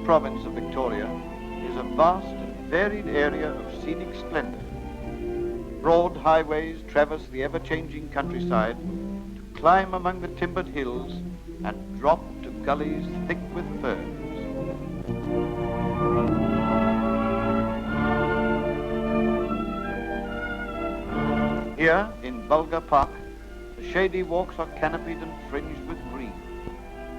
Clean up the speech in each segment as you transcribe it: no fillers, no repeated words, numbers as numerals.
province of Victoria is a vast and varied area of scenic splendor. Broad highways traverse the ever-changing countryside to climb among the timbered hills and drop to gullies thick with ferns. Here, in Bulga Park, the shady walks are canopied and fringed with green.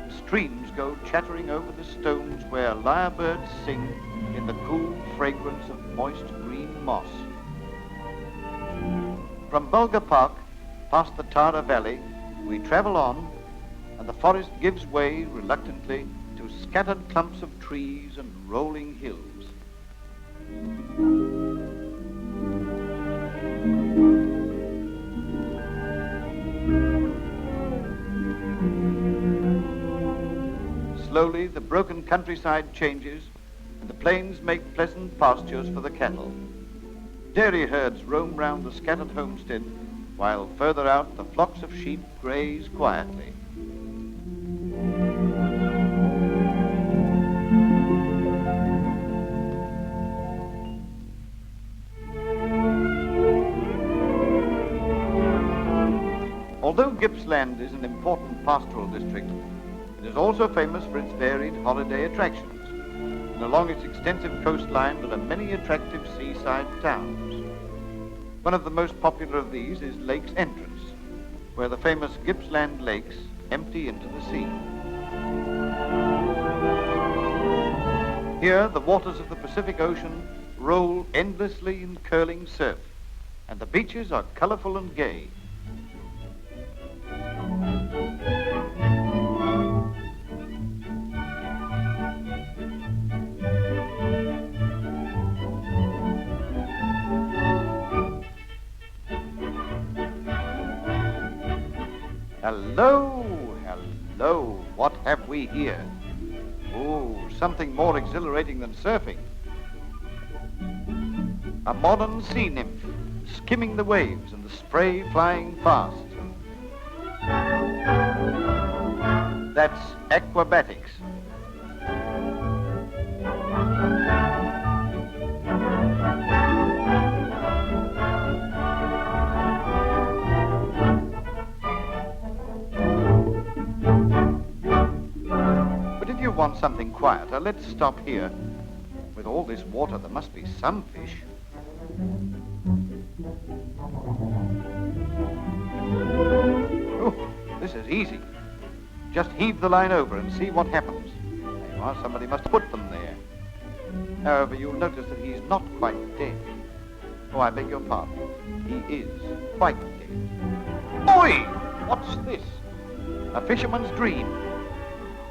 The streams go chattering over the stones where lyrebirds sing in the cool fragrance of moist green moss. From Bulga Park, past the Tara Valley, we travel on, and the forest gives way reluctantly to scattered clumps of trees and rolling hills. Slowly, the broken countryside changes, and the plains make pleasant pastures for the cattle. Dairy herds roam round the scattered homestead, while further out the flocks of sheep graze quietly. Although Gippsland is an important pastoral district, it is also famous for its varied holiday attractions. And along its extensive coastline, there are many attractive seaside towns. One of the most popular of these is Lake's Entrance, where the famous Gippsland lakes empty into the sea. Here, the waters of the Pacific Ocean roll endlessly in curling surf, and the beaches are colorful and gay. Hello, hello, what have we here? Oh, something more exhilarating than surfing. A modern sea nymph, skimming the waves and the spray flying fast. That's aquabatics. Want something quieter, let's stop here. With all this water, there must be some fish. Oh, this is easy. Just heave the line over and see what happens. There you are, somebody must have put them there. However, you'll notice that he's not quite dead. Oh, I beg your pardon. He is quite dead. Oi! What's this? A fisherman's dream.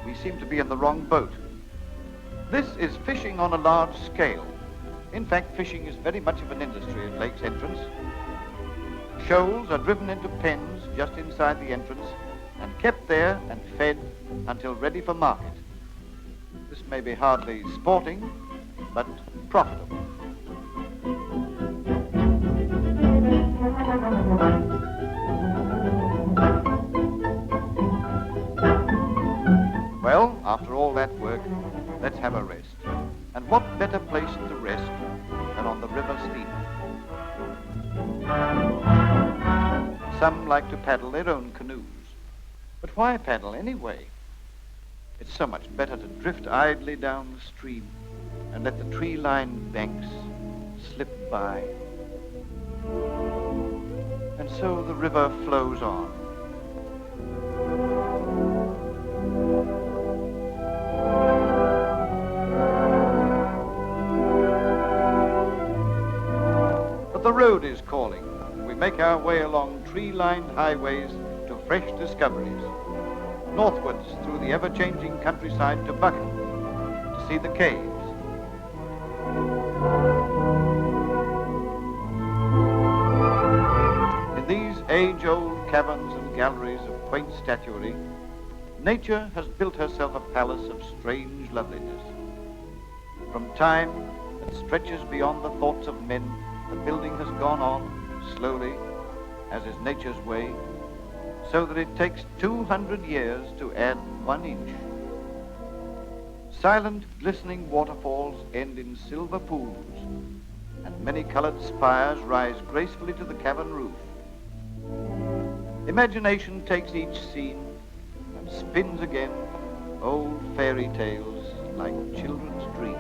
We seem to be in the wrong boat. This is fishing on a large scale. In fact, fishing is very much of an industry at Lake's Entrance. Shoals are driven into pens just inside the entrance and kept there and fed until ready for market. This may be hardly sporting, but profitable. Well, after all that work, let's have a rest. And what better place to rest than on the river steamer? Some like to paddle their own canoes. But why paddle anyway? It's so much better to drift idly down the stream and let the tree-lined banks slip by. And so the river flows on. The road is calling. We make our way along tree-lined highways to fresh discoveries. Northwards through the ever-changing countryside to Buchan to see the caves. In these age-old caverns and galleries of quaint statuary, nature has built herself a palace of strange loveliness. From time that stretches beyond the thoughts of men, the building has gone on slowly, as is nature's way, so that it takes 200 years to add 1 inch. Silent, glistening waterfalls end in silver pools, and many-colored spires rise gracefully to the cavern roof. Imagination takes each scene and spins again old fairy tales like children's dreams.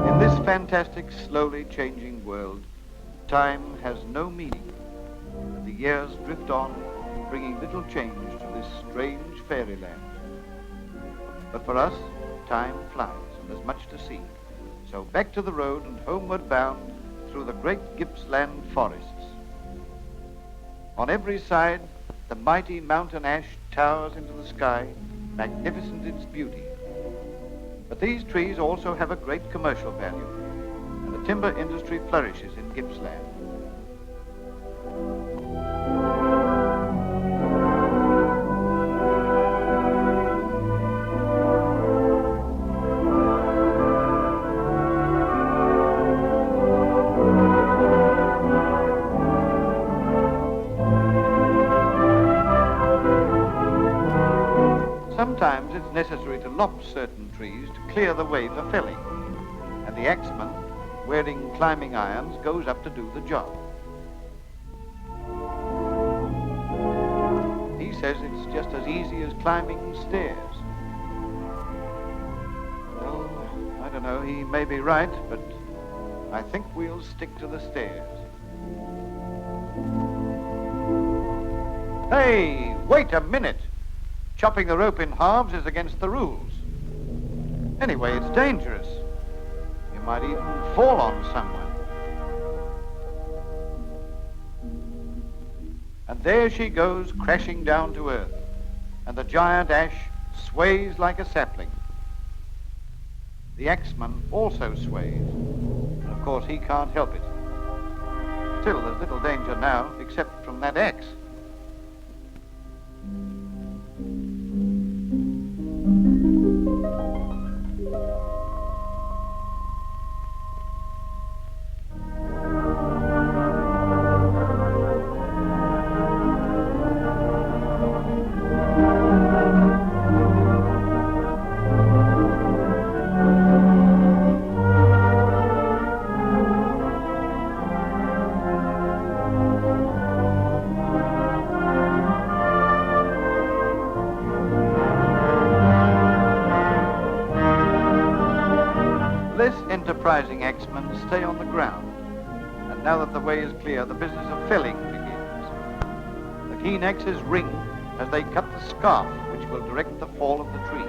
In this fantastic, slowly changing world, time has no meaning, and the years drift on, bringing little change to this strange fairyland. But for us, time flies, and there's much to see. So back to the road and homeward bound through the great Gippsland forests. On every side, the mighty mountain ash towers into the sky, magnificent in its beauty. But these trees also have a great commercial value, and the timber industry flourishes in Gippsland. Sometimes it's necessary to lop certain trees to clear the way for felling, and the axeman, wearing climbing irons, goes up to do the job. He says it's just as easy as climbing stairs. Well, I don't know, he may be right, but I think we'll stick to the stairs. Hey, wait a minute! Chopping the rope in halves is against the rules. Anyway, it's dangerous. You might even fall on someone. And there she goes, crashing down to earth, and the giant ash sways like a sapling. The axeman also sways, and of course he can't help it. Still, there's little danger now, except from that axe. Enterprising axemen stay on the ground, and now that the way is clear, the business of felling begins. The keen axes ring as they cut the scarp which will direct the fall of the tree.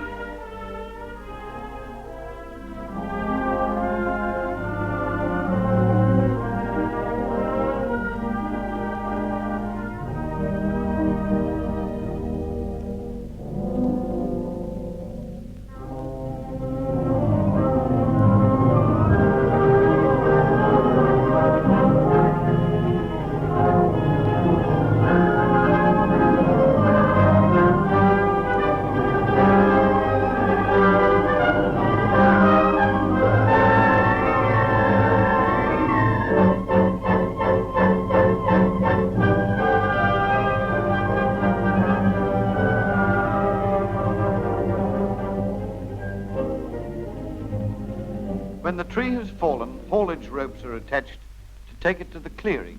When the tree has fallen, haulage ropes are attached to take it to the clearing.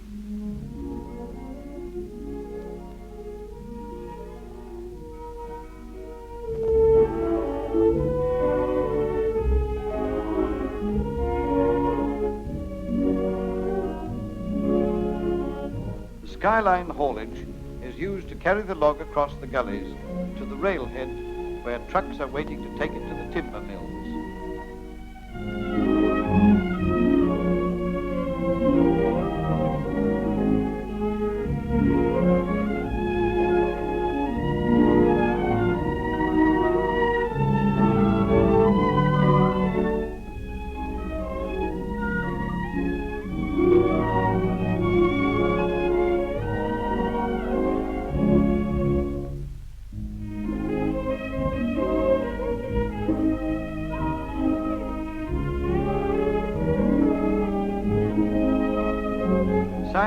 The skyline haulage is used to carry the log across the gullies to the railhead where trucks are waiting to take it to the timber mills.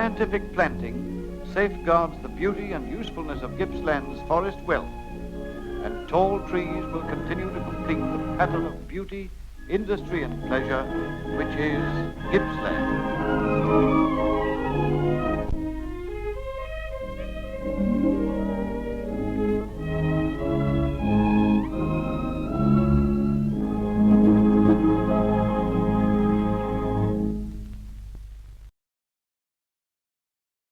scientific planting safeguards the beauty and usefulness of Gippsland's forest wealth, and tall trees will continue to complete the pattern of beauty, industry and pleasure which is Gippsland.